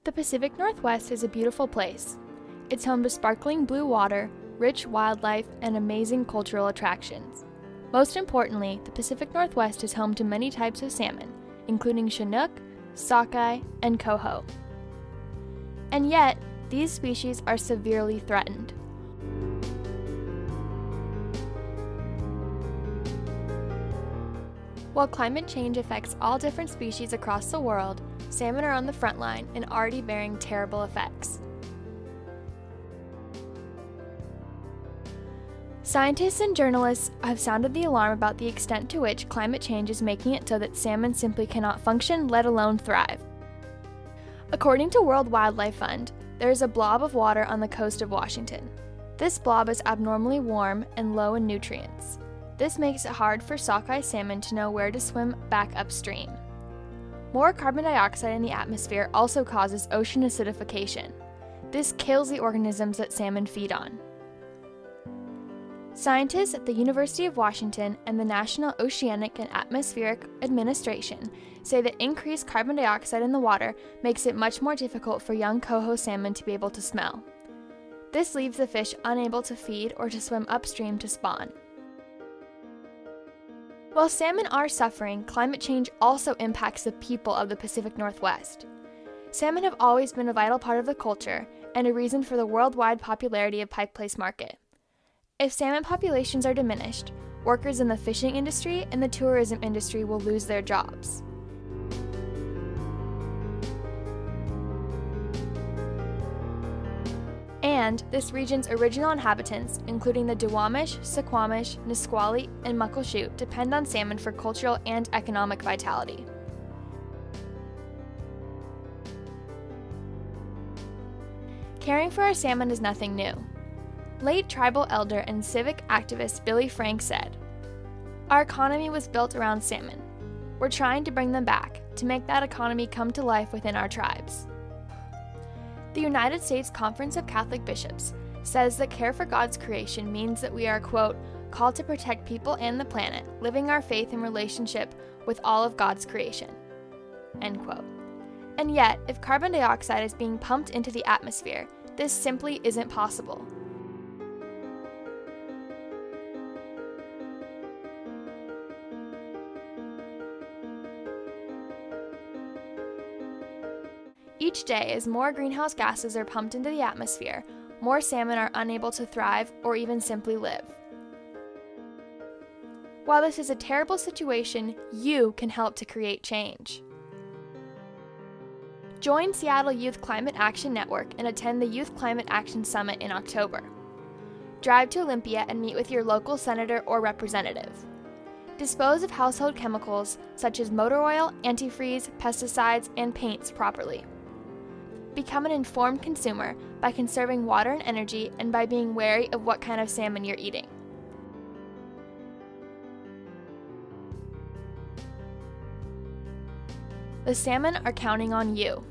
The Pacific Northwest is a beautiful place. It's home to sparkling blue water, rich wildlife, and amazing cultural attractions. Most importantly, the Pacific Northwest is home to many types of salmon, including Chinook, sockeye, and coho. And yet, these species are severely threatened. While climate change affects all different species across the world, salmon are on the front line and already bearing terrible effects. Scientists and journalists have sounded the alarm about the extent to which climate change is making it so that salmon simply cannot function, let alone thrive. According to World Wildlife Fund, there is a blob of water on the coast of Washington. This blob is abnormally warm and low in nutrients. This makes it hard for sockeye salmon to know where to swim back upstream. More carbon dioxide in the atmosphere also causes ocean acidification. This kills the organisms that salmon feed on. Scientists at the University of Washington and the National Oceanic and Atmospheric Administration say that increased carbon dioxide in the water makes it much more difficult for young coho salmon to be able to smell. This leaves the fish unable to feed or to swim upstream to spawn. While salmon are suffering, climate change also impacts the people of the Pacific Northwest. Salmon have always been a vital part of the culture and a reason for the worldwide popularity of Pike Place Market. If salmon populations are diminished, workers in the fishing industry and the tourism industry will lose their jobs. And this region's original inhabitants, including the Duwamish, Suquamish, Nisqually, and Muckleshoot, depend on salmon for cultural and economic vitality. Caring for our salmon is nothing new. Late tribal elder and civic activist Billy Frank said, "Our economy was built around salmon. We're trying to bring them back, to make that economy come to life within our tribes." The United States Conference of Catholic Bishops says that care for God's creation means that we are, quote, called to protect people and the planet, living our faith in relationship with all of God's creation, end quote. And yet, if carbon dioxide is being pumped into the atmosphere, this simply isn't possible. Each day, as more greenhouse gases are pumped into the atmosphere, more salmon are unable to thrive or even simply live. While this is a terrible situation, you can help to create change. Join Seattle Youth Climate Action Network and attend the Youth Climate Action Summit in October. Drive to Olympia and meet with your local senator or representative. Dispose of household chemicals such as motor oil, antifreeze, pesticides, and paints properly. Become an informed consumer by conserving water and energy and by being wary of what kind of salmon you're eating. The salmon are counting on you.